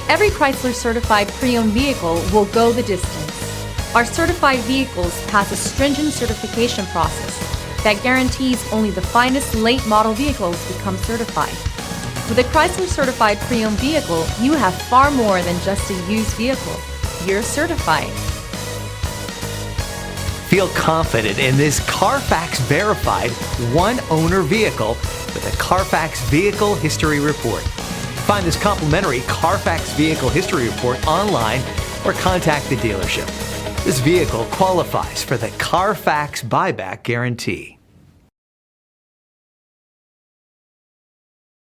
Every Chrysler certified pre-owned vehicle will go the distance. Our certified vehicles pass a stringent certification process that guarantees only the finest late model vehicles become certified. With a Chrysler certified pre-owned vehicle, you have far more than just a used vehicle. You're certified. Feel confident in this Carfax verified one-owner vehicle with a Carfax Vehicle History Report. Find this complimentary Carfax Vehicle History Report online or contact the dealership. This vehicle qualifies for the Carfax Buyback Guarantee.